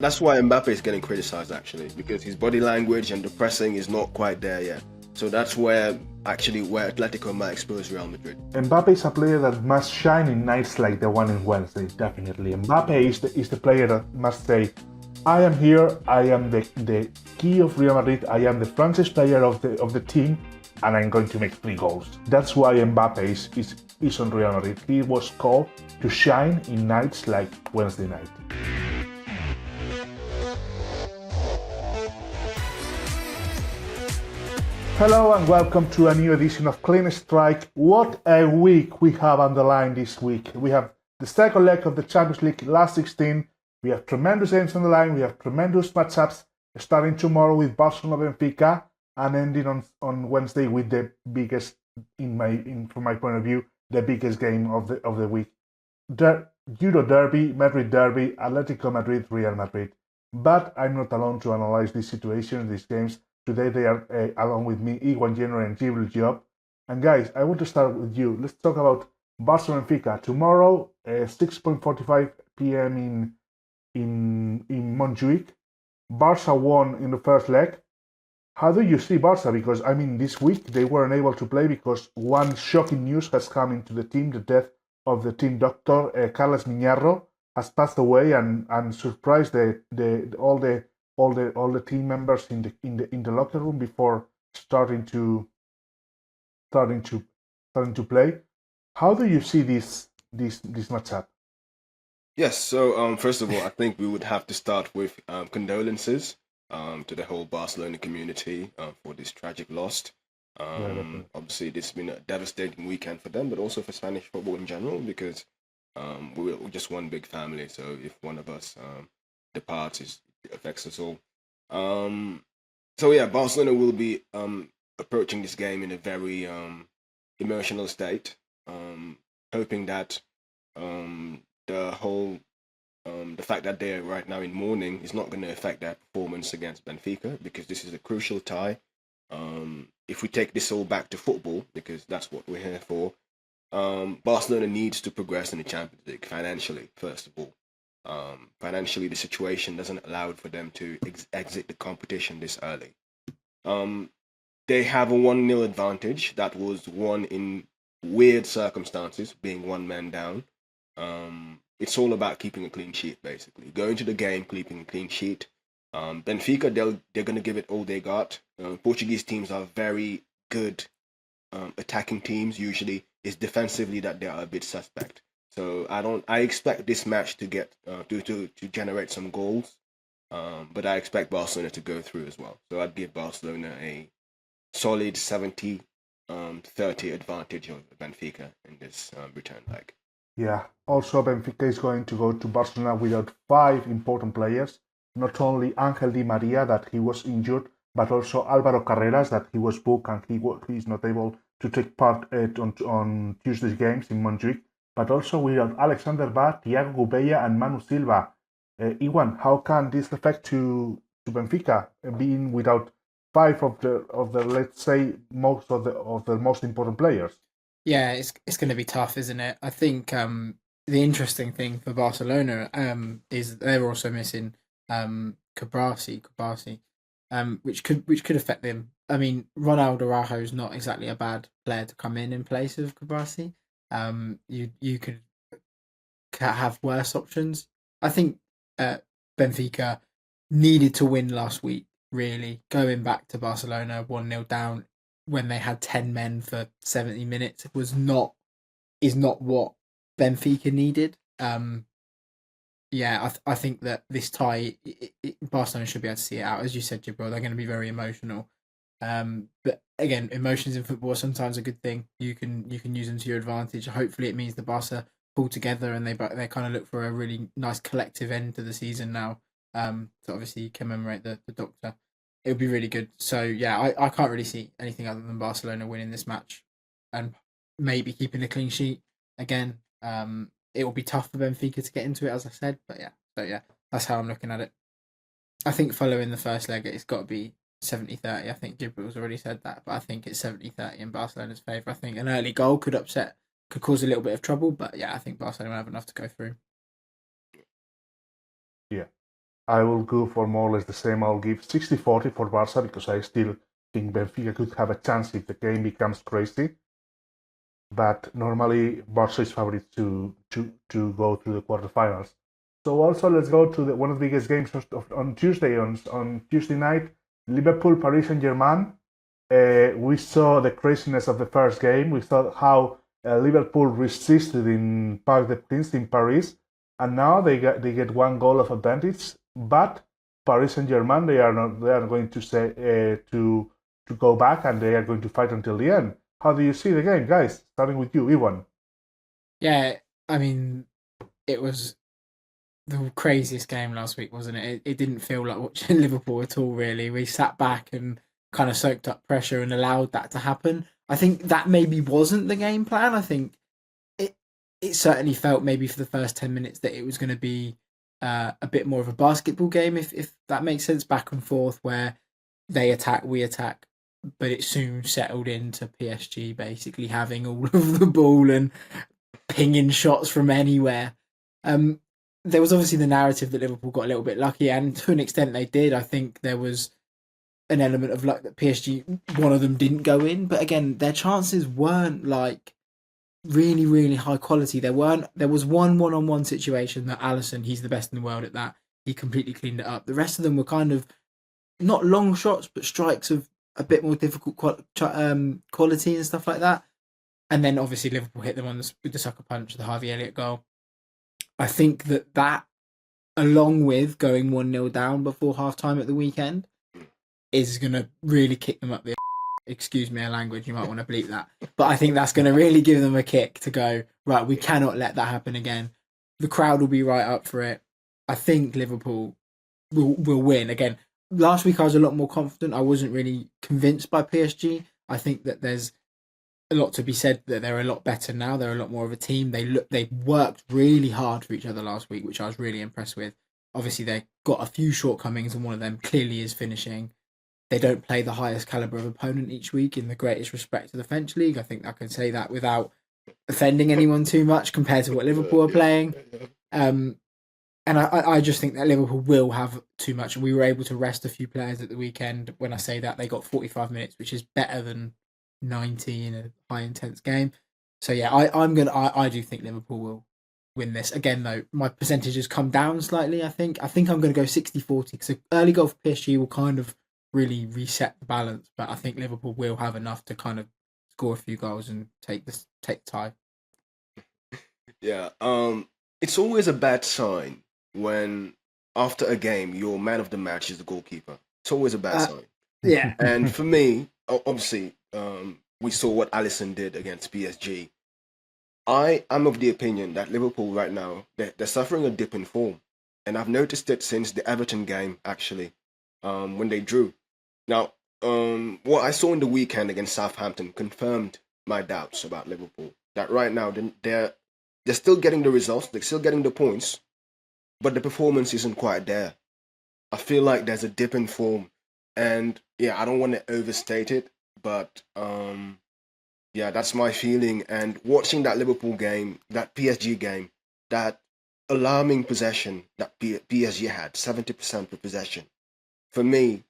That's why Mbappe is getting criticized actually, because his body language and the pressing is not quite there yet. So that's where Atletico might expose Real Madrid. Mbappe is a player that must shine in nights like the one in Wednesday, definitely. Mbappe is the player that must say, I am here, I am the key of Real Madrid, I am the franchise player of the team, and I'm going to make 3 goals. That's why Mbappe is on Real Madrid. He was called to shine in nights like Wednesday night. Hello and welcome to a new edition of Clean Strike. What a week we have on the line this week. We have the second leg of the Champions League, last 16. We have tremendous games on the line. We have tremendous matchups, starting tomorrow with Barcelona Benfica and ending on Wednesday with the biggest, from my point of view, the biggest game of the week. Euro Derby, Madrid Derby, Atletico Madrid, Real Madrid. But I'm not alone to analyze these situations, these games. Today they are along with me, Ewan Gennery and Djibril Diop. And guys, I want to start with you. Let's talk about Barça and Benfica. Tomorrow, 6:45 p.m. in Montjuic. Barça won in the first leg. How do you see Barça? Because, I mean, this week they were unable to play because one shocking news has come into the team. The death of the team doctor, Carlos Miñarro, has passed away and surprised all the team members in the locker room before starting to play. How do you see this matchup? Yes, so first of all, I think we would have to start with condolences to the whole Barcelona community for this tragic loss. Obviously, this has been a devastating weekend for them, but also for Spanish football in general, because we're just one big family. So if one of us departs, it affects us all. So yeah, Barcelona will be approaching this game in a very emotional state, hoping that the fact that they're right now in mourning is not going to affect their performance against Benfica, because this is a crucial tie. If we take this all back to football, because that's what we're here for, Barcelona needs to progress in the Champions League financially, first of all. Financially, the situation doesn't allow for them to exit the competition this early. They have a 1-0 advantage that was won in weird circumstances, being one man down. It's all about keeping a clean sheet, basically. Going to the game, keeping a clean sheet. Benfica, they're going to give it all they got. Portuguese teams are very good attacking teams. Usually, it's defensively that they are a bit suspect. So I expect this match to get to generate some goals, but I expect Barcelona to go through as well. So I'd give Barcelona a solid 70-30 advantage of Benfica in this return leg. Yeah. Also, Benfica is going to go to Barcelona without 5 important players. Not only Angel Di Maria, that he was injured, but also Álvaro Carreras, that he was booked and he is not able to take part on Tuesday's games in Montjuic. But also without Alexander Ba, Thiago Gubella, and Manu Silva. Iwan, how can this affect to Benfica being without 5 of the let's say most of the most important players? Yeah, it's going to be tough, isn't it? I think the interesting thing for Barcelona is they're also missing Cabrasi, which could affect them. I mean, Ronaldo Araujo is not exactly a bad player to come in place of Cabrasi. You could have worse options. I think Benfica needed to win last week. Really, going back to Barcelona 1-0 down when they had 10 men for 70 minutes is not what Benfica needed. I think that this tie, Barcelona should be able to see it out. As you said, Djibril, they're going to be very emotional. But again, emotions in football are sometimes a good thing. You can use them to your advantage. Hopefully, it means the Barca pull together and they kind of look for a really nice collective end to the season now. To obviously commemorate the doctor. It would be really good. So yeah, I can't really see anything other than Barcelona winning this match and maybe keeping a clean sheet again. It will be tough for Benfica to get into it, as I said. But yeah, that's how I'm looking at it. I think following the first leg, it's got to be 70-30. I think Djibril's already said that, but I think it's 70-30 in Barcelona's favour. I think an early goal could cause a little bit of trouble, but yeah, I think Barcelona will have enough to go through. Yeah. I will go for more or less the same. I'll give 60-40 for Barca because I still think Benfica could have a chance if the game becomes crazy. But normally Barca is favourite to go through the quarterfinals. So also let's go to one of the biggest games on Tuesday. On Tuesday night, Liverpool Paris Saint-Germain. We saw the craziness of the first game. We saw how Liverpool resisted in Parc des Princes in Paris, and now they get one goal of advantage. But Paris Saint-Germain, they are going to say to go back, and they are going to fight until the end. How do you see the game, guys? Starting with you, Ewan. Yeah, I mean, it was the craziest game last week, wasn't it? It didn't feel like watching Liverpool at all, really. We sat back and kind of soaked up pressure and allowed that to happen. I think that maybe wasn't the game plan. I think it certainly felt maybe for the first 10 minutes that it was going to be a bit more of a basketball game, if that makes sense, back and forth, where they attack, we attack. But it soon settled into PSG basically having all of the ball and pinging shots from anywhere. There was obviously the narrative that Liverpool got a little bit lucky, and to an extent they did. I think there was an element of luck that PSG, one of them didn't go in, but again, their chances weren't like really, really high quality. There was one-on-one situation that Alisson, he's the best in the world at that. He completely cleaned it up. The rest of them were kind of not long shots, but strikes of a bit more difficult quality and stuff like that. And then obviously Liverpool hit them with the sucker punch, the Harvey Elliott goal. I think that along with going 1-0 down before half-time at the weekend, is going to really kick them up the... Excuse me, our language, you might want to bleep that. But I think that's going to really give them a kick to go, right, we cannot let that happen again. The crowd will be right up for it. I think Liverpool will win. Again, last week I was a lot more confident. I wasn't really convinced by PSG. I think that there's a lot to be said that they're a lot better now. They're a lot more of a team. They worked really hard for each other last week, which I was really impressed with. Obviously, they got a few shortcomings, and one of them clearly is finishing. They don't play the highest caliber of opponent each week in the greatest respect to the French league. I think I can say that without offending anyone too much compared to what Liverpool are playing. And I just think that Liverpool will have too much. We were able to rest a few players at the weekend. When I say that, they got 45 minutes, which is better than 90 in a high intense game. So yeah, I do think Liverpool will win this. Again though, my percentages come down slightly. I think I'm going to go 60-40 because an early goal for PSG will kind of really reset the balance, but I think Liverpool will have enough to kind of score a few goals and take the tie. Yeah, it's always a bad sign when after a game your man of the match is the goalkeeper. It's always a bad sign. Yeah, and for me, obviously, we saw what Alisson did against PSG. I am of the opinion that Liverpool right now they're suffering a dip in form, and I've noticed it since the Everton game actually, when they drew. Now, what I saw in the weekend against Southampton confirmed my doubts about Liverpool. That right now they're still getting the results, they're still getting the points, but the performance isn't quite there. I feel like there's a dip in form, and yeah, I don't want to overstate it, but yeah, that's my feeling. And watching that Liverpool game, that PSG game, that alarming possession that PSG had, 70% of possession. For me,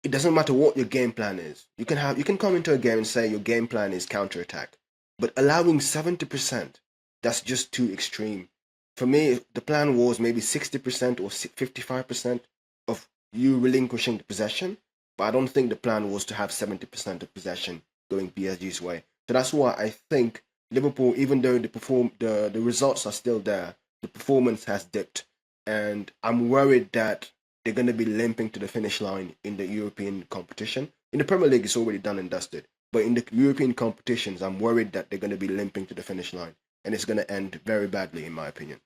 it doesn't matter what your game plan is. You can come into a game and say your game plan is counter-attack, but allowing 70%, that's just too extreme. For me, the plan was maybe 60% or 55% of you relinquishing the possession, but I don't think the plan was to have 70% of possession going PSG's way. So that's why I think Liverpool, even though the results are still there, the performance has dipped, and I'm worried that they're going to be limping to the finish line in the European competition. In the Premier League, it's already done and dusted. But in the European competitions, I'm worried that they're going to be limping to the finish line. And it's going to end very badly, in my opinion.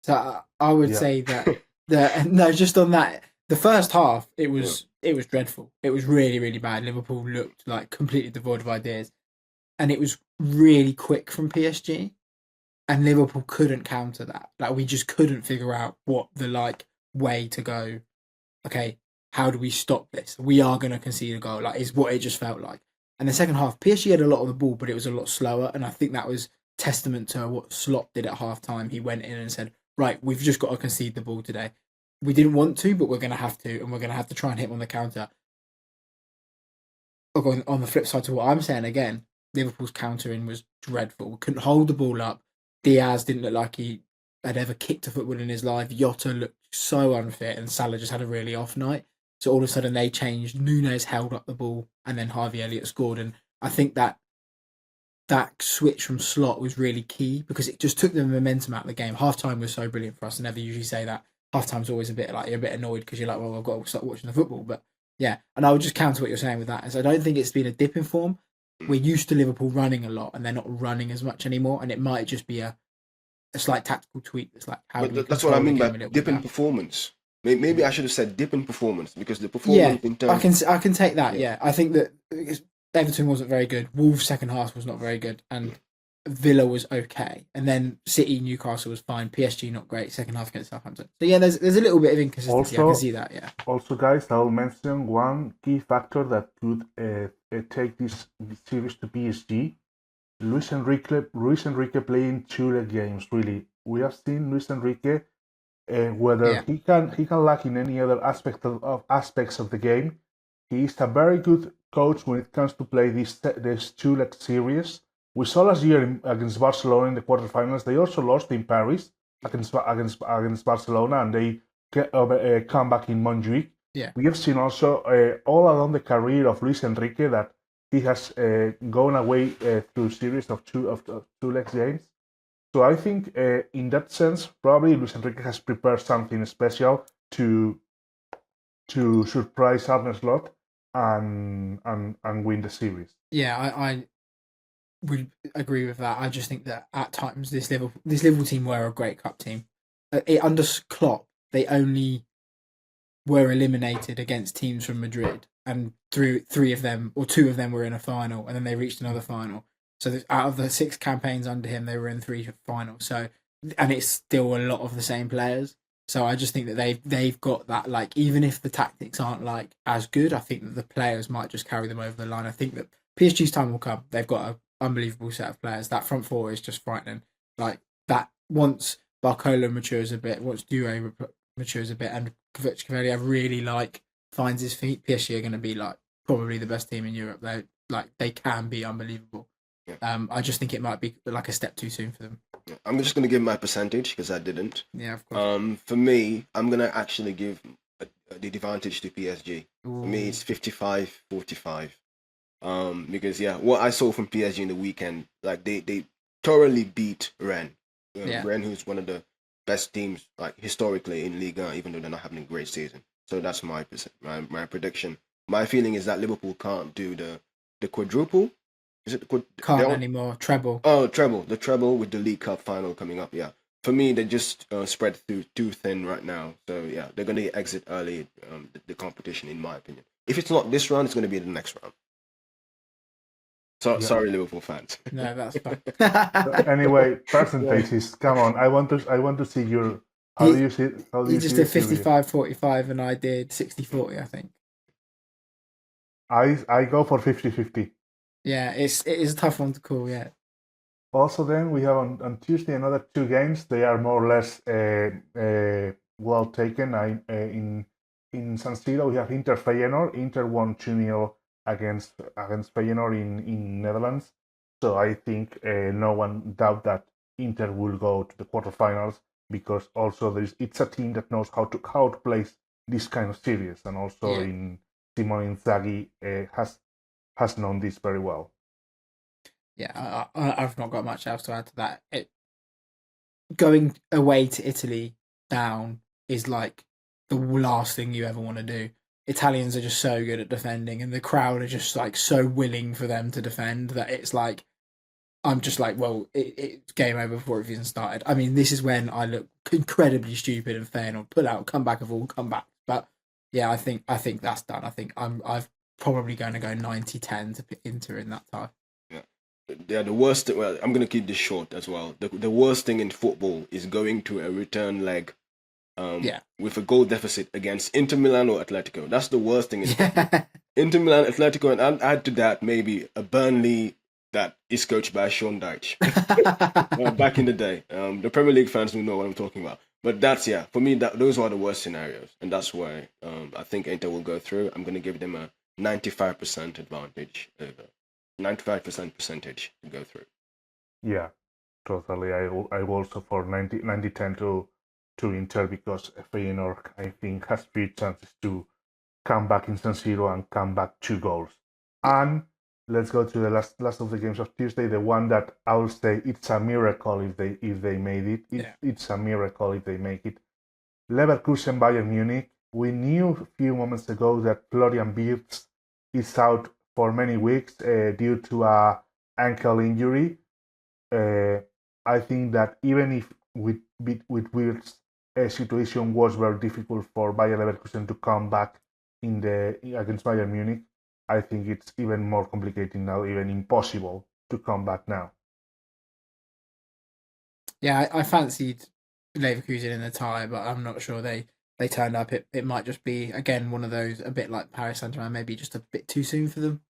So I would say that no, just on that, the first half it was dreadful. It was really, really bad. Liverpool looked like completely devoid of ideas, and it was really quick from PSG, and Liverpool couldn't counter that. Like we just couldn't figure out what the way to go. Okay, how do we stop this? We are going to concede a goal. Is what it just felt like. And the second half, PSG had a lot of the ball, but it was a lot slower, and I think that was testament to what Slot did at half time. He went in and said, right, we've just got to concede the ball today. we didn't want to, but we're going to have to, and we're going to have to try and hit on the counter. On the flip side to what I'm saying again, Liverpool's countering was dreadful. Couldn't hold the ball up. Diaz didn't look like he had ever kicked a football in his life. Jota looked so unfit, and Salah just had a really off night. So all of a sudden they changed. Nunes held up the ball, and then Harvey Elliott scored. And I think that switch from slot was really key because it just took the momentum out of the game. Half time was so brilliant for us. I never usually say that. Half time's always a bit like you're a bit annoyed because you're like, well, I've got to start watching the football. But yeah, and I would just counter what you're saying with that. Is I don't think it's been a dip in form. We're used to Liverpool running a lot, and they're not running as much anymore. And it might just be a slight tactical tweak. That's like how. But that's what I mean by dip in performance. Maybe I should have said dip in performance because the performance in terms. I can take that. Yeah, I think that Everton wasn't very good. Wolves' second half was not very good, and Villa was okay, and then City, Newcastle was fine. PSG not great. Second half against Southampton. So yeah, there's a little bit of inconsistency. I can see that. Yeah. Also, guys, I'll mention one key factor that could take this series to PSG. Luis Enrique playing 2-leg games. Really, we have seen Luis Enrique. Whether he can lack in any other aspects of the game, he is a very good coach when it comes to play this 2-leg series. We saw last year against Barcelona in the quarterfinals. They also lost in Paris against Barcelona, and they come back in Montjuic. Yeah. We have seen also all along the career of Luis Enrique that he has gone away through a series of 2-leg games. So I think in that sense, probably Luis Enrique has prepared something special to surprise Arne Slot and win the series. Yeah, I would agree with that. I just think that at times this Liverpool team were a great cup team. Under Klopp, they only were eliminated against teams from Madrid, and three of them or two of them were in a final, and then they reached another final. So out of the 6 campaigns under him, they were in 3 finals. So, and it's still a lot of the same players. So I just think that they've got that, like, even if the tactics aren't like as good, I think that the players might just carry them over the line. I think that PSG's time will come. They've got an unbelievable set of players. That front four is just frightening. Like that, once Barcola matures a bit, once Due matures a bit, and Kvaratskhelia really finds his feet, PSG are going to be like probably the best team in Europe. They can be unbelievable. Yeah. I just think it might be like a step too soon for them. Yeah. I'm just going to give my percentage because I didn't. Yeah, of course. For me, I'm going to actually give the advantage to PSG. Ooh. For me, it's 55-45. Because what I saw from PSG in the weekend, like they thoroughly beat Rennes. Rennes, who's one of the best teams like historically in Ligue 1, even though they're not having a great season. So that's my prediction. My feeling is that Liverpool can't do the quadruple. Is it can't anymore? Treble. Oh, treble. The treble with the League Cup final coming up. Yeah. For me, they just spread too thin right now. So yeah, they're going to exit early the competition, in my opinion. If it's not this round, it's going to be the next round. So sorry, Liverpool fans. No, that's fine. Anyway, percentages. Come on, I want to see your. How do you see? You just did 55-45, and I did 60-40. I think. I go for 50-50. Yeah, it is a tough one to call. Yeah. Also, then we have on Tuesday another 2 games. They are more or less well taken. In San Siro we have Inter Feyenoord. Inter won 2-0 against Feyenoord in Netherlands. So I think no one doubt that Inter will go to the quarterfinals because also it's a team that knows how to place this kind of series, and also in Simone Inzaghi has known this very well. Yeah, I've not got much else to add to that. Going away to Italy down is like the last thing you ever want to do. Italians are just so good at defending, and the crowd are just like so willing for them to defend that it's like, I'm just like, well, it's game over before it even started. I mean, this is when I look incredibly stupid and Feyenoord pull out, come back of all comeback. But yeah, I think that's done. I think I'm probably going to go 90-10 to Inter in that tie. Yeah, the worst. Well, I'm going to keep this short as well. The worst thing in football is going to a return leg with a goal deficit against Inter Milan or Atletico. That's the worst thing in football. Inter Milan, Atletico, and add to that maybe a Burnley that is coached by Sean Dyche. Back in the day. The Premier League fans will know what I'm talking about. But that's for me. Those are the worst scenarios, and that's why I think Inter will go through. I'm going to give them a 95% advantage over 95% percentage to go through. Yeah, totally. I also for 90-10 to Inter because Feyenoord I think has 3 chances to come back in San Siro and come back 2 goals. And let's go to the last of the games of Tuesday. The one that I will say it's a miracle if they made it. It's a miracle if they make it. Leverkusen Bayern Munich. We knew a few moments ago that Florian Wirtz is out for many weeks due to a ankle injury. I think that even if with Wirtz, situation was very difficult for Bayer Leverkusen to come back against Bayern Munich. I think it's even more complicated now, even impossible to come back now. Yeah, I fancied Leverkusen in the tie, but I'm not sure they turned up. It might just be again one of those a bit like Paris Saint-Germain, maybe just a bit too soon for them.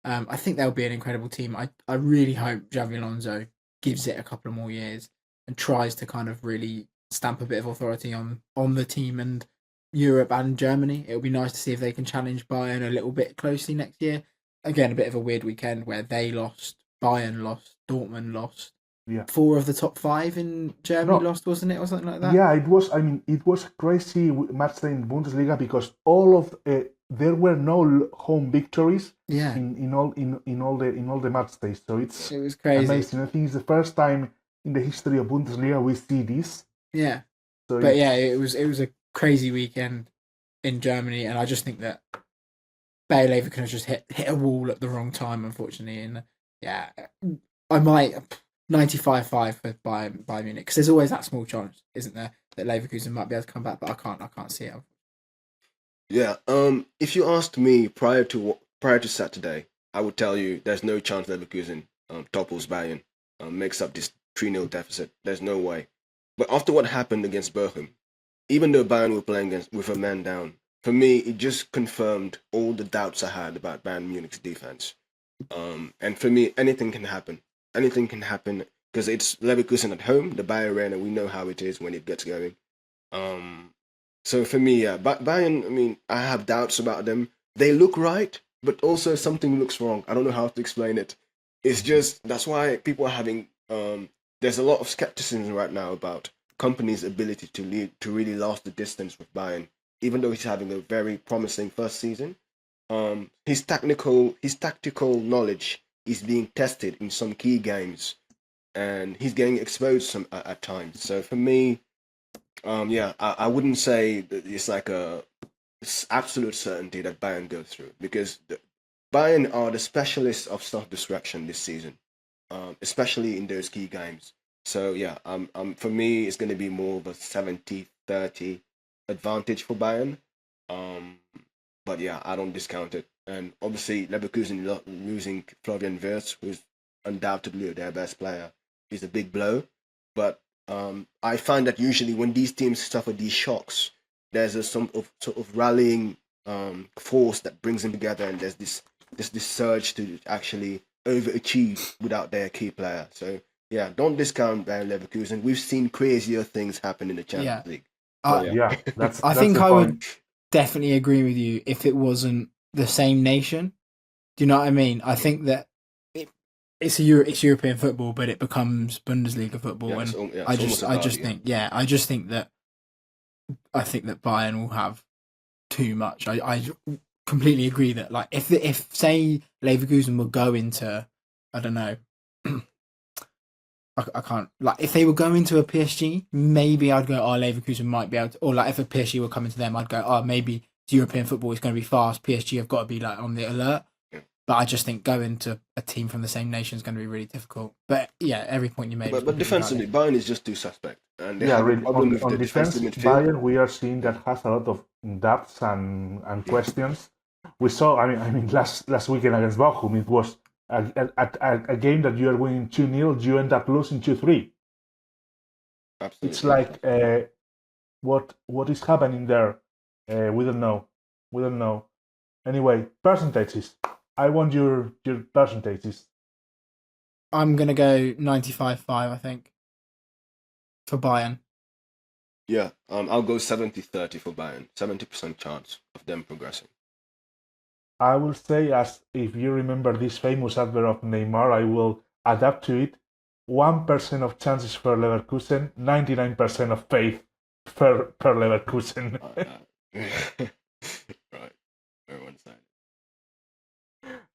I think they'll be an incredible team. I really hope Xavi Alonso gives it a couple of more years and tries to kind of really stamp a bit of authority on the team and Europe and Germany. It would be nice to see if they can challenge Bayern a little bit closely next year. Again, a bit of a weird weekend where they lost, Bayern lost, Dortmund lost. Yeah. 4 of the top 5 in Germany lost, wasn't it, or something like that? Yeah, it was. I mean, it was a crazy match day in Bundesliga because all of there were no home victories. Yeah. In all the match days, so it was crazy. Amazing. I think it's the first time in the history of Bundesliga we see this. Yeah. So but yeah, it was a crazy weekend in Germany, and I just think that Bayer Leverkusen just hit a wall at the wrong time, unfortunately. And yeah, I might 95-5 for Bayern Munich because there's always that small chance, isn't there, that Leverkusen might be able to come back, but I can't see it. Yeah. If you asked me prior to Saturday, I would tell you there's no chance Leverkusen topples Bayern, makes up this 3-0 deficit. There's no way. But after what happened against Bochum, even though Bayern were playing with a man down, for me it just confirmed all the doubts I had about Bayern Munich's defense. And for me, anything can happen. Anything can happen because it's Leverkusen at home, the Bayern Arena. We know how it is when it gets going. So for me, Bayern, I mean, I have doubts about them. They look right, but also something looks wrong. I don't know how to explain it. It's just, that's why people are having, there's a lot of skepticism right now about Kompany's ability to really last the distance with Bayern, even though he's having a very promising first season. His tactical knowledge is being tested in some key games, and he's getting exposed at times. So for me, I wouldn't say that it's like it's absolute certainty that Bayern go through because Bayern are the specialists of self-destruction this season, especially in those key games. So yeah, for me, it's going to be more of a 70-30 advantage for Bayern. But yeah, I don't discount it. And obviously, Leverkusen losing Florian Wirtz, who's undoubtedly their best player, is a big blow. But I find that usually when these teams suffer these shocks, there's a sort of rallying force that brings them together, and there's this surge to actually overachieve without their key player. So yeah, don't discount Bayer Leverkusen. We've seen crazier things happen in the Champions League. So, I think I would definitely agree with you if it wasn't the same nation. Do you know what I mean? I think that it's European football, but it becomes Bundesliga football, I think that Bayern will have too much. I completely agree that like if say Leverkusen will go into, I don't know, I can't, like if they were going to a PSG, maybe I'd go, oh, Leverkusen might be able to, or like if a PSG were coming to them, I'd go, oh, maybe European football is going to be fast. PSG have got to be like on the alert. But I just think going to a team from the same nation is going to be really difficult. But yeah, every point you made. But defensively, Bayern is just too suspect. And really, on defense, Bayern, we are seeing that has a lot of doubts and questions. We saw, I mean, last weekend against Bochum, it was a game that you are winning 2-0, you end up losing 2-3. Absolutely. It's like, what is happening there? We don't know. Anyway, percentages. I want your percentages. I'm going to go 95-5, I think, for Bayern. Yeah, I'll go 70-30 for Bayern. 70% chance of them progressing. I will say, as if you remember this famous advert of Neymar, I will adapt to it. 1% of chances for Leverkusen, 99% of faith per Leverkusen. Right, very one-sided.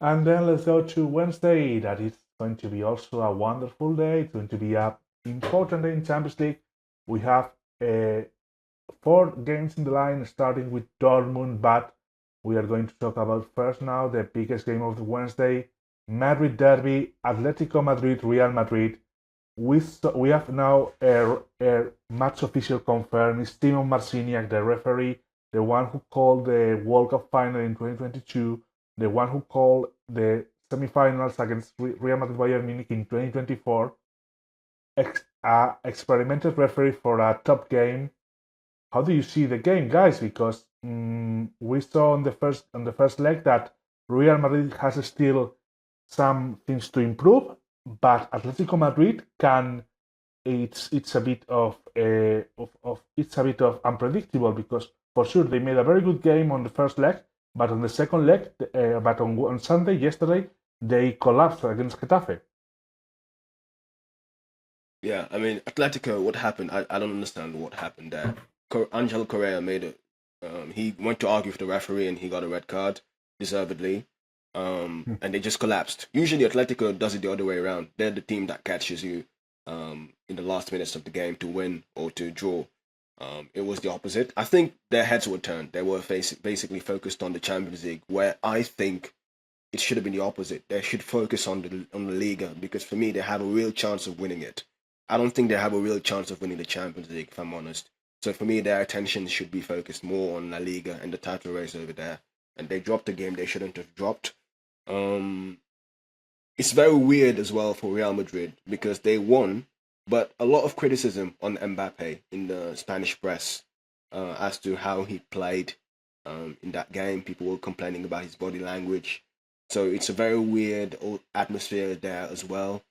And then let's go to Wednesday. That is going to be also a wonderful day. It's going to be a important day in Champions League. We have 4 games in the line, starting with Dortmund, but we are going to talk about first now the biggest game of the Wednesday, Madrid Derby, Atletico Madrid, Real Madrid. We have now a match official confirmed. It's Timo Marciniak, the referee, the one who called the World Cup final in 2022, the one who called the semifinals against Real Madrid Bayern Munich in 2024. Experimental referee for a top game. How do you see the game, guys? Because we saw on the first leg that Real Madrid has still some things to improve, but Atletico Madrid can. It's a bit of it's a bit of unpredictable, because for sure they made a very good game on the first leg, but on the second leg, but on Sunday yesterday they collapsed against Getafe. Yeah, I mean, Atletico, what happened? I don't understand what happened there. Angel Correa made it. He went to argue with the referee and he got a red card, deservedly. And they just collapsed. Usually, Atletico does it the other way around. They're the team that catches you in the last minutes of the game to win or to draw. It was the opposite. I think their heads were turned. They were basically focused on the Champions League, where I think it should have been the opposite. They should focus on the Liga, because for me, they have a real chance of winning it. I don't think they have a real chance of winning the Champions League, if I'm honest. So for me, their attention should be focused more on La Liga and the title race over there. And they dropped a game they shouldn't have dropped. It's very weird as well for Real Madrid, because they won, but a lot of criticism on Mbappe in the Spanish press as to how he played in that game. People were complaining about his body language. So it's a very weird atmosphere there as well.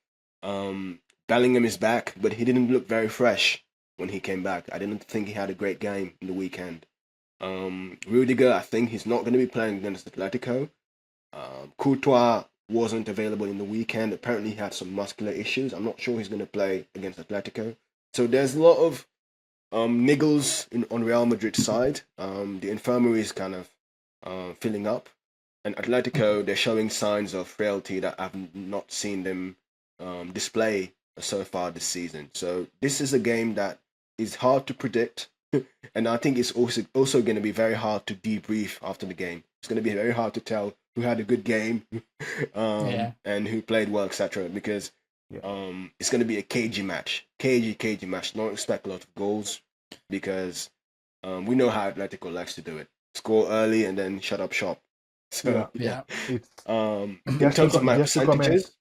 Bellingham is back, but he didn't look very fresh when he came back. I didn't think he had a great game in the weekend. Rudiger, I think he's not going to be playing against Atletico. Courtois wasn't available in the weekend. Apparently he had some muscular issues. I'm not sure he's going to play against Atletico. So there's a lot of niggles on Real Madrid's side. The infirmary is kind of filling up. And Atletico, they're showing signs of frailty that I've not seen them display so far this season. So this is a game that is hard to predict. And I think it's also going to be very hard to debrief after the game. It's going to be very hard to tell who had a good game and who played well, etc. Because it's going to be a cagey match. Cagey match. Don't expect a lot of goals, because we know how Atletico likes to do it. Score early and then shut up shop. So, It's in terms of my percentages...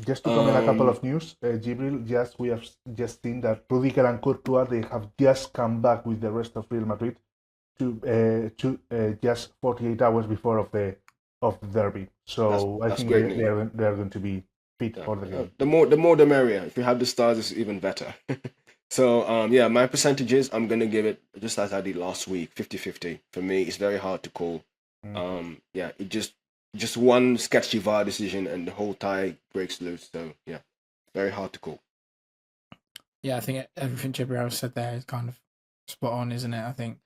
Just to comment a couple of news, Djibril, we have just seen that Rudiger and Courtois, they have just come back with the rest of Real Madrid to just 48 hours before of the derby. So I think they are going to be fit for the game. The more the merrier. If you have the stars, it's even better. So my percentages, I'm gonna give it just as I did last week, 50-50. For me, it's very hard to call. It just one sketchy VAR decision and the whole tie breaks loose. So yeah, very hard to call. Yeah, I think everything Djibril said there is kind of spot on, isn't it? I think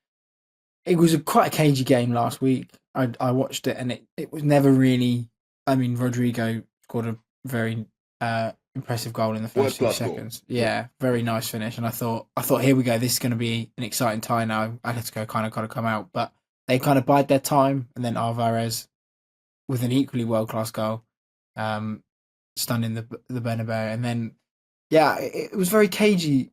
it was quite a cagey game last week. I watched it and it was never really. I mean, Rodrigo scored a very impressive goal in the first few seconds. Yeah, very nice finish. And I thought, here we go. This is going to be an exciting tie now. Atletico kind of got to come out, but they kind of bide their time, and then Alvarez with an equally world-class goal, stunning the Bernabeu. And then, it was very cagey.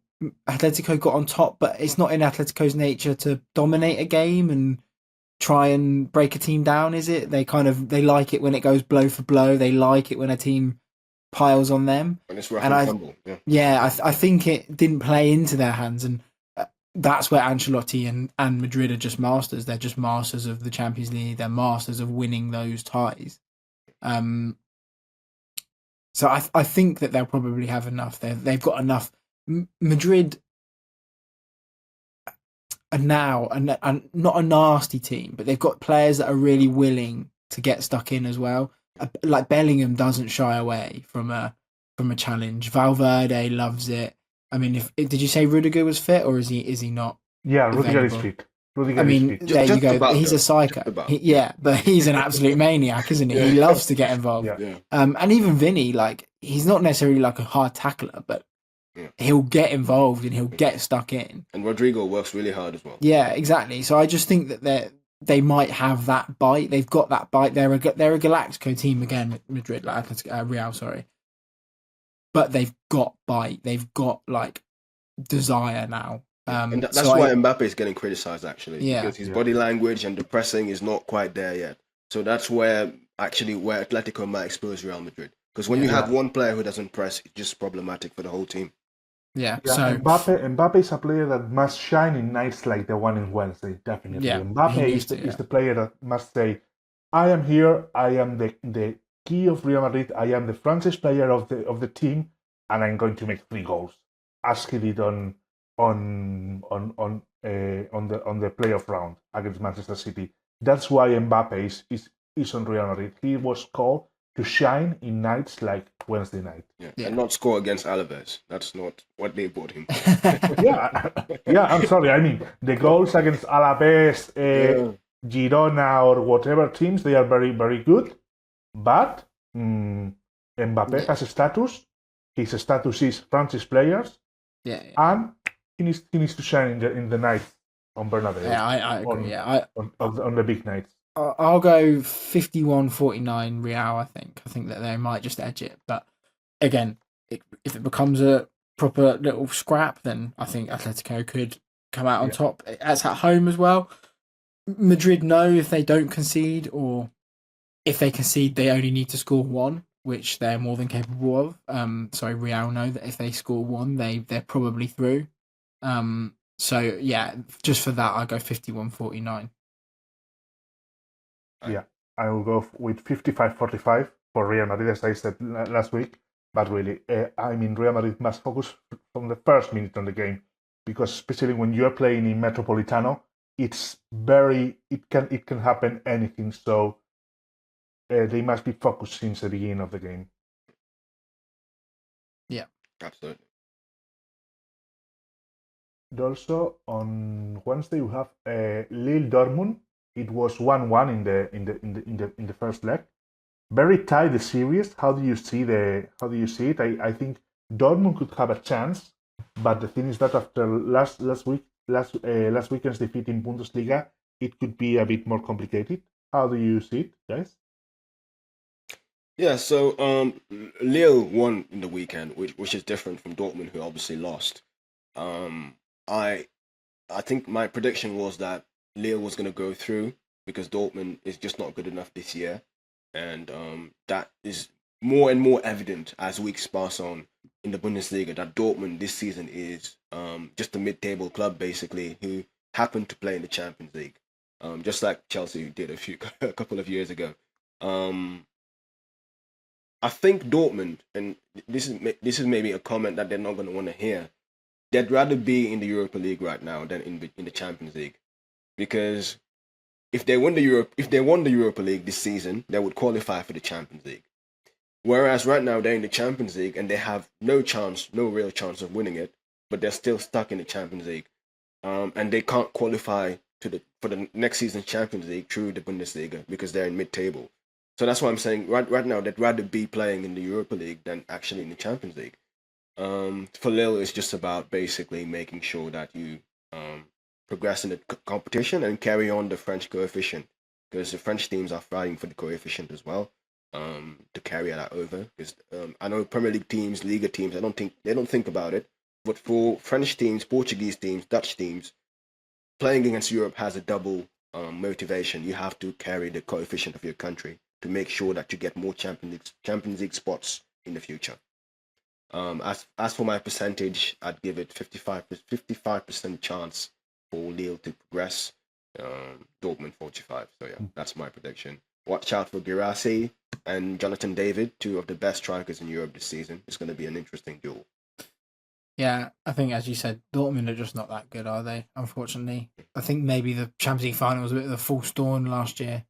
Atletico got on top, but it's not in Atletico's nature to dominate a game and try and break a team down, is it? They like it when it goes blow for blow. They like it when a team piles on them. And it's rough and tumble. I think it didn't play into their hands, and that's where Ancelotti and Madrid are just masters. They're just masters of the Champions League. They're masters of winning those ties. So I think that they'll probably have enough. They've got enough. Madrid, now and not a nasty team, but they've got players that are really willing to get stuck in as well. Like Bellingham doesn't shy away from a challenge. Valverde loves it. I mean, if did you say Rudiger was fit or is he not Yeah, Rudiger is available? fit. I Rudiger is mean, fit. there you Just go. about, He's a though. psycho. Just about. Yeah, but he's an absolute maniac, isn't he? He Yeah. loves to get involved. Yeah. Yeah. And even Vinny, like he's not necessarily like a hard tackler, but Yeah. he'll get involved and he'll get stuck in. And Rodrigo works really hard as well. Yeah, exactly. So I just think that they might have that bite. They've got that bite. They're a Galactico team again, Madrid, like Real, sorry. But they've got bite. They've got like desire now. And that's why Mbappe is getting criticized, actually, because his body language and the pressing is not quite there yet. So that's where Atletico might expose Real Madrid. Because when you have one player who doesn't press, it's just problematic for the whole team. Yeah. So Mbappe is a player that must shine in nights like the one in Wednesday, definitely. Yeah, Mbappe is the player that must say, I am here, I am the key of Real Madrid, I am the franchise player of the team, and I'm going to make 3 goals, as he did on the playoff round against Manchester City. That's why Mbappe is on Real Madrid. He was called to shine in nights like Wednesday night. Yeah. And not score against Alaves. That's not what they bought him for. yeah. I'm sorry. I mean, the goals against Alaves, Girona, or whatever teams, they are very, very good. But Mbappe has a status. His status is franchise players. Yeah. And he needs to shine in the night on Bernabeu. Yeah, I agree. On the big nights. I'll go 51-49 Real. I think that they might just edge it, but again, if it becomes a proper little scrap, then I think Atletico could come out on top. It's at home as well. Madrid know if they don't concede, or if they concede, they only need to score 1, which they're more than capable of. Real know that if they score 1, they're probably through. So yeah, just for that, I go 51-49. Yeah, I will go with 55-45 for Real Madrid, as I said last week. But really, Real Madrid must focus from the first minute on the game, because especially when you're playing in Metropolitano, it can happen anything. So they must be focused since the beginning of the game. Yeah, absolutely. Also, on Wednesday we have Lille Dortmund. It was 1-1 in the first leg. Very tight the series. How do you see it? I think Dortmund could have a chance, but the thing is that after last weekend's defeat in Bundesliga, it could be a bit more complicated. How do you see it, guys? Yeah, so Lille won in the weekend, which is different from Dortmund, who obviously lost. I think my prediction was that Lille was going to go through because Dortmund is just not good enough this year, and that is more and more evident as weeks pass on in the Bundesliga, that Dortmund this season is just a mid-table club basically who happened to play in the Champions League, just like Chelsea did a couple of years ago. I think Dortmund, and this is maybe a comment that they're not going to want to hear, they'd rather be in the Europa League right now than in the Champions League, because if they won the Europa League this season, they would qualify for the Champions League. Whereas right now they're in the Champions League and they have no real chance of winning it, but they're still stuck in the Champions League, and they can't qualify for the next season's Champions League through the Bundesliga because they're in mid-table. So that's why I'm saying right now they'd rather be playing in the Europa League than actually in the Champions League. For Lille, it's just about basically making sure that you progress in the competition and carry on the French coefficient, because the French teams are fighting for the coefficient as well, to carry that over. Because I know Premier League teams, Liga teams, they don't think about it, but for French teams, Portuguese teams, Dutch teams, playing against Europe has a double motivation. You have to carry the coefficient of your country to make sure that you get more Champions League spots in the future. As for my percentage, I'd give it 55% chance for Lille to progress. Dortmund 45. So yeah, that's my prediction. Watch out for Guirassy and Jonathan David, 2 of the best strikers in Europe this season. It's going to be an interesting duel. Yeah, I think, as you said, Dortmund are just not that good, are they? Unfortunately, I think maybe the Champions League final was a bit of a false dawn last year.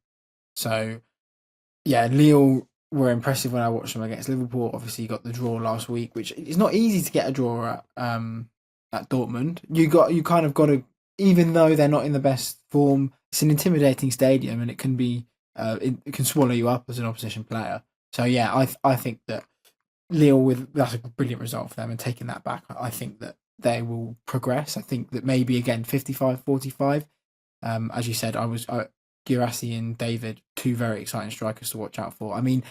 So, yeah, Lille were impressive when I watched them against Liverpool. Obviously, you got the draw last week, which it's not easy to get a draw at Dortmund. You kind of got to, even though they're not in the best form, it's an intimidating stadium, and it can be it can swallow you up as an opposition player. So yeah, I think that Lille, that's a brilliant result for them, and taking that back, I think that they will progress. I think that maybe again 55-45. As you said, Guirassy and David, two very exciting strikers to watch out for. I mean,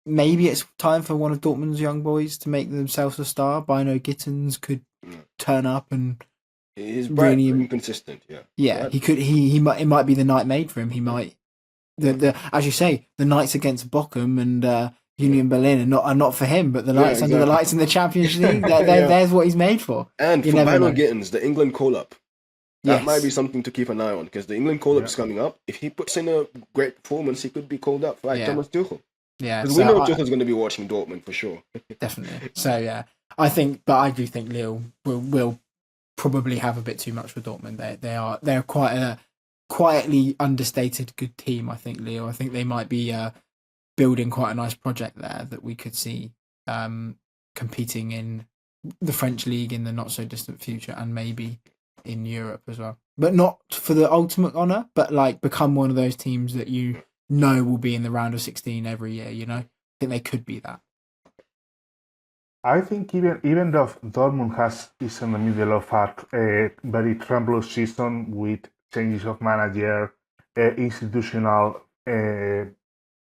maybe it's time for one of Dortmund's young boys to make themselves a star. Bino Gittins could turn up and he's bright, really inconsistent. Yeah, Bright. he could. He might. It might be the night made for him. He might. The as you say, the nights against Bochum and Union Berlin are not for him, but the nights under the lights in the Champions League, there's what he's made for. And You for never Bino know. Gittins, the England call-up, that Yes. might be something to keep an eye on, because the England call-up is coming up. If he puts in a great performance, he could be called up like Yeah. Thomas Tuchel. Yeah, Because so we know I- Tuchel's going to be watching Dortmund for sure. definitely. So yeah, I do think Lille will probably have a bit too much for Dortmund. They're quite a quietly understated good team. I think Lille. I think they might be building quite a nice project there that we could see competing in the French league in the not so distant future, and maybe in Europe as well. But not for the ultimate honour, but like become one of those teams that you know will be in the round of 16 every year. You know, I think they could be that. I think even though Dortmund is in the middle of a very troublous season with changes of manager, institutional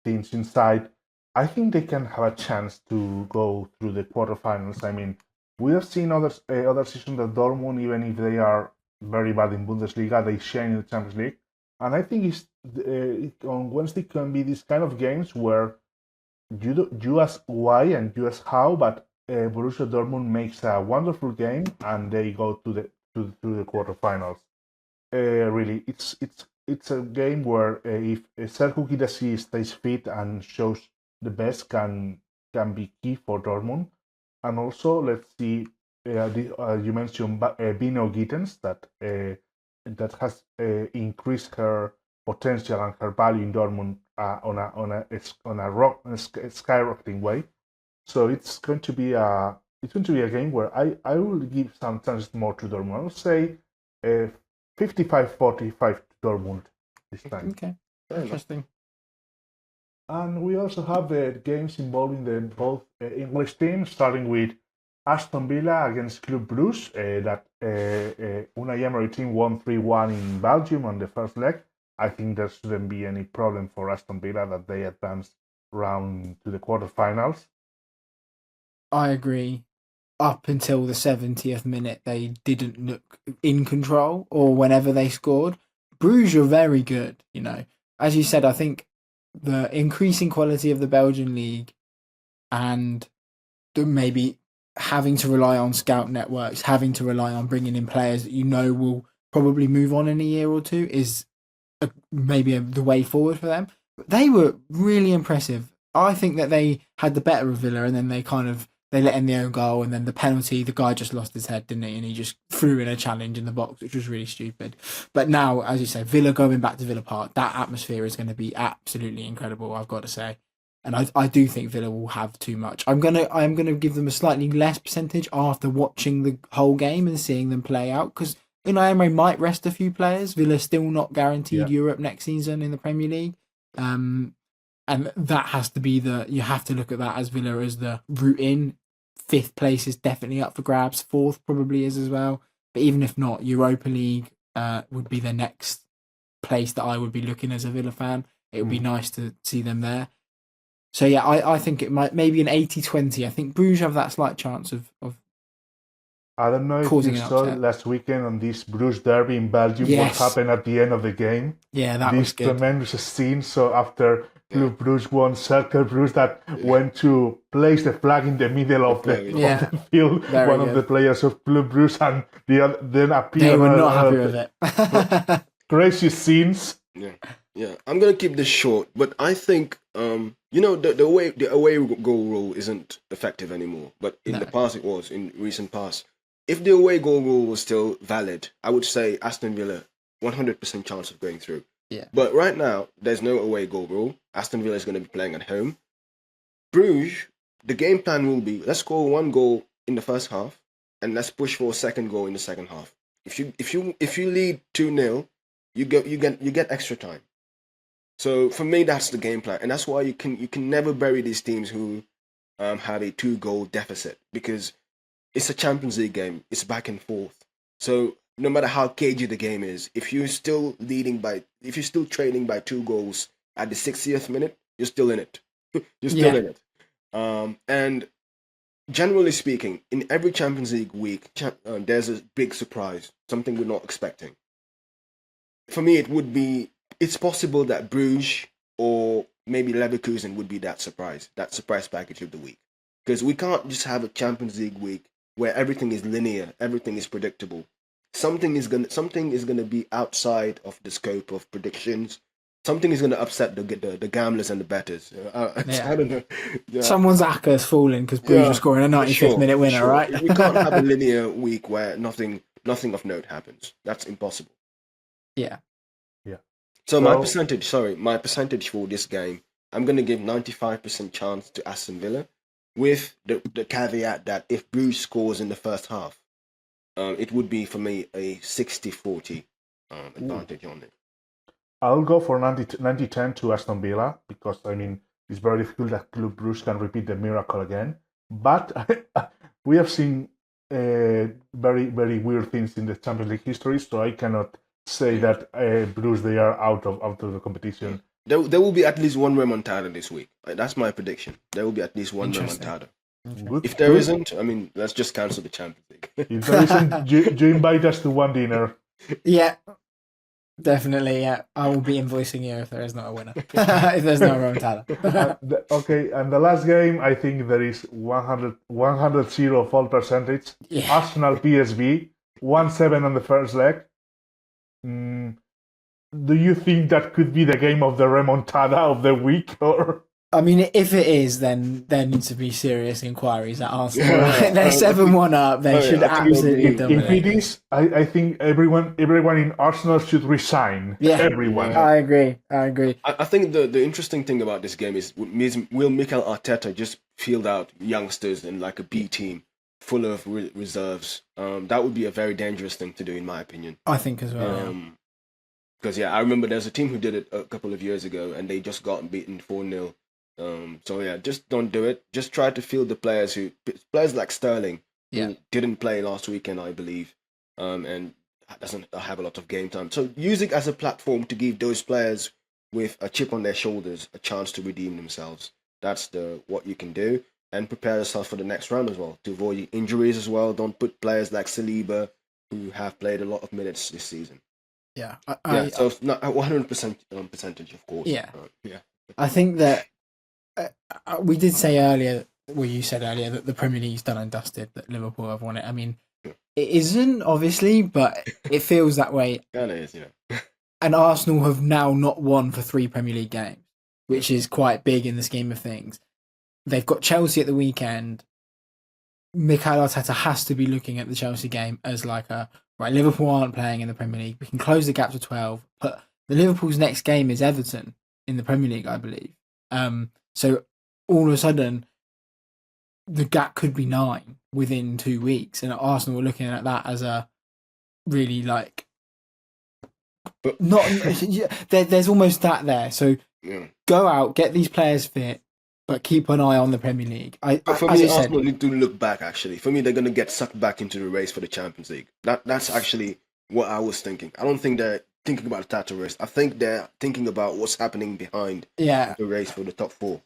things inside, I think they can have a chance to go through the quarterfinals. I mean, we have seen other seasons that Dortmund, even if they are very bad in Bundesliga, they shine in the Champions League. And I think on Wednesday can be these kind of games where you ask why and you ask how, but Borussia Dortmund makes a wonderful game and they go to the quarterfinals. Really, it's a game where if Serhou Guirassy stays fit and shows the best, can be key for Dortmund. And also, let's see, you mentioned Bino Gittens that has increased her potential and her value in Dortmund on a skyrocketing way. So it's going to be a game where I will give some chances more to Dortmund. I would say 55-45 to Dortmund this time. Okay, interesting. And we also have the games involving both English teams, starting with Aston Villa against Club Brugge. That Unai Emery team won 3-1 in Belgium on the first leg. I think there shouldn't be any problem for Aston Villa that they advance round to the quarterfinals. I agree. Up until the 70th minute, they didn't look in control, or whenever they scored. Bruges are very good, you know. As you said, I think the increasing quality of the Belgian league and maybe having to rely on scout networks, having to rely on bringing in players that you know will probably move on in a year or two is maybe the way forward for them. But they were really impressive. I think that they had the better of Villa, and then they let in the own goal, and then the penalty, the guy just lost his head, didn't he? And he just threw in a challenge in the box, which was really stupid. But now, as you say, Villa going back to Villa Park, that atmosphere is going to be absolutely incredible, I've got to say. And I do think Villa will have too much. I'm gonna give them a slightly less percentage after watching the whole game and seeing them play out, because Unai Emery might rest a few players. Villa's still not guaranteed Europe next season in the Premier League. And that has to be you have to look at that as Villa as the route in. 5th place is definitely up for grabs. 4th probably is as well. But even if not, Europa League would be the next place that I would be looking as a Villa fan. It would be nice to see them there. So yeah, I think it might maybe an 80-20. I think Bruges have that slight chance of I don't know if causing you an saw upset. last weekend on this Bruges Derby in Belgium Yes. what happened at the end of the game. Yeah, that This was good. tremendous scene. So after Club Brugge won, Cercle Brugge that went to place the flag in the middle of the field. Very one good. of the players of Club Brugge, and then appeared. They were not happy with it. Crazy scenes. Yeah. I'm gonna keep this short, but I think the away goal rule isn't effective anymore. But in the past, it was in recent past. if the away goal rule was still valid, I would say Aston Villa 100% chance of going through. Yeah. But right now, there's no away goal rule. Aston Villa is going to be playing at home. Bruges, the game plan will be let's score 1 goal in the first half, and let's push for a second goal in the second half. If you lead 2-0, you get extra time. So for me, that's the game plan, and that's why you can never bury these teams who have a 2-goal deficit, because it's a Champions League game. It's back and forth. So no matter how cagey the game is, if you're still trailing by 2 goals at the 60th minute, you're still in it. You're still in it. And generally speaking, in every Champions League week, there's a big surprise, something we're not expecting. For me, it's possible that Bruges or maybe Leverkusen would be that surprise package of the week. Because we can't just have a Champions League week where everything is linear, everything is predictable. Something is gonna be outside of the scope of predictions. Something is gonna upset the gamblers and the bettors. I don't know. Yeah. Someone's acca's falling because Bruges are scoring a 95th minute winner, right? We can't have a linear week where nothing of note happens. That's impossible. Yeah. So my percentage for this game, I'm gonna give 95% chance to Aston Villa, with the caveat that if Bruges scores in the first half, it would be for me a 60-40 advantage on it. I'll go for 90-10 to Aston Villa, because it's very difficult that Club Brugge can repeat the miracle again. But we have seen very, very weird things in the Champions League history, so I cannot say that Bruges, they are out of the competition. There will be at least one remontada this week. That's my prediction. There will be at least one remontada. Good. If there isn't, let's just cancel the Champions League. If there isn't, you invite us to one dinner. Yeah, definitely. Yeah, I will be invoicing you if there is not a winner. If there's no remontada. Okay, and the last game, I think there is 100-0 fall percentage. Yeah. Arsenal PSV 1-7 on the first leg. Do you think that could be the game of the remontada of the week, or? If it is, then there needs to be serious inquiries at Arsenal. Right? They're 7-1 up. They should absolutely dominate. If it is, I think everyone in Arsenal should resign. Yeah, everyone. I agree. I think the interesting thing about this game is, will Mikel Arteta just field out youngsters in like a B team full of reserves? That would be a very dangerous thing to do, in my opinion. I think as well. Because I remember there's a team who did it a couple of years ago, and they just got beaten 4-0. Just don't do it. Just try to field the players like Sterling, who didn't play last weekend, I believe, and doesn't have a lot of game time. So use it as a platform to give those players with a chip on their shoulders a chance to redeem themselves. That's what you can do, and prepare yourself for the next round as well, to avoid injuries as well. Don't put players like Saliba, who have played a lot of minutes this season. Yeah. So it's not 100% percentage, of course. Yeah. Yeah. I think that we did say earlier, you said earlier, that the Premier League's done and dusted, that Liverpool have won it. It isn't, obviously, but it feels that way. Kind of is, yeah. And Arsenal have now not won for 3 Premier League games, which is quite big in the scheme of things. They've got Chelsea at the weekend. Mikel Arteta has to be looking at the Chelsea game as like right, Liverpool aren't playing in the Premier League. We can close the gap to 12. But the Liverpool's next game is Everton in the Premier League, I believe. So all of a sudden, the gap could be 9 within 2 weeks. And Arsenal were looking at that as a really there's almost that there. So go out, get these players fit, but keep an eye on the Premier League. For me, Arsenal need to look back, actually. For me, they're going to get sucked back into the race for the Champions League. That's actually what I was thinking. I don't think they're thinking about the title race. I think they're thinking about what's happening behind the race for the top 4.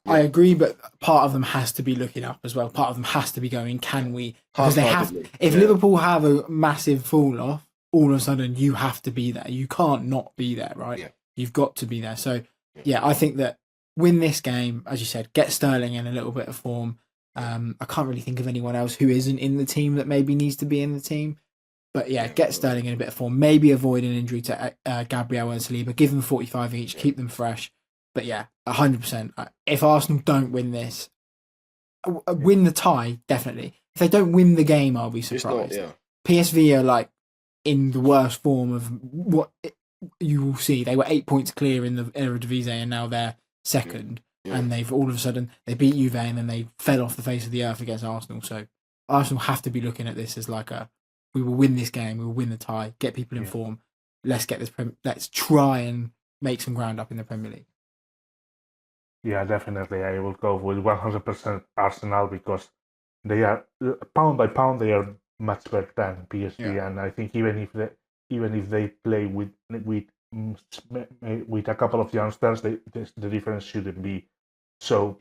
I agree, but part of them has to be looking up as well. Part of them has to be going, can we? Because they have. If Liverpool have a massive fall off, all of a sudden you have to be there. You can't not be there, right? Yeah. You've got to be there. So, I think that win this game, as you said, get Sterling in a little bit of form. I can't really think of anyone else who isn't in the team that maybe needs to be in the team. But get Sterling in a bit of form. Maybe avoid an injury to Gabriel and Saliba. Give them 45 each. Keep them fresh. But 100%. If Arsenal don't win this, win the tie, definitely. if they don't win the game, I'll be It's not, surprised. yeah. PSV are like in the worst form of what you will see. They were 8 points clear in the Eredivisie, and now they're second. Yeah. And they've all of a sudden they beat Juve, and then they fell off the face of the earth against Arsenal. So Arsenal have to be looking at this as like we will win this game, we will win the tie, get people in form. Let's get this. Let's try and make some ground up in the Premier League. Yeah, definitely. I will go with 100% Arsenal because they are pound by pound they are much better than PSV, and I think even if they play with a couple of youngsters, the difference shouldn't be so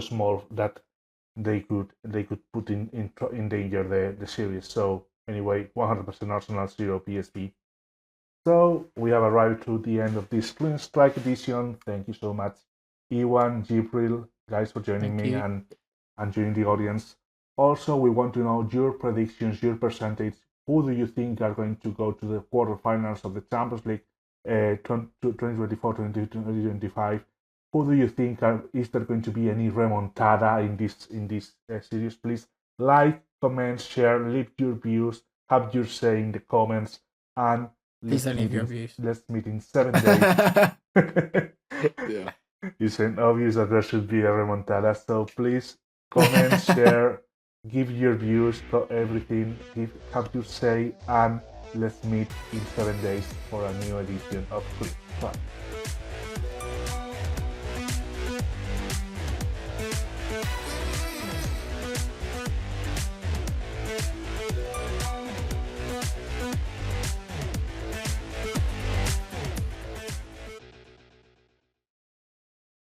small that they could put in danger the series. So anyway, 100% Arsenal, 0 PSV. So we have arrived to the end of this Clean Strike edition. Thank you so much, Ewan, Djibril, guys, for joining me and joining the audience. Also, we want to know your predictions, your percentage. Who do you think are going to go to the quarterfinals of the Champions League 2024-2025? Who do you think is there going to be any remontada in this series? Please like, comment, share, leave your views, have your say in the comments, and please don't leave your views. Let's meet in 7 days. Yeah. It's obvious that there should be a remontada, so please comment, share, give your views to everything, have your say, and let's meet in 7 days for a new edition of Good Talk.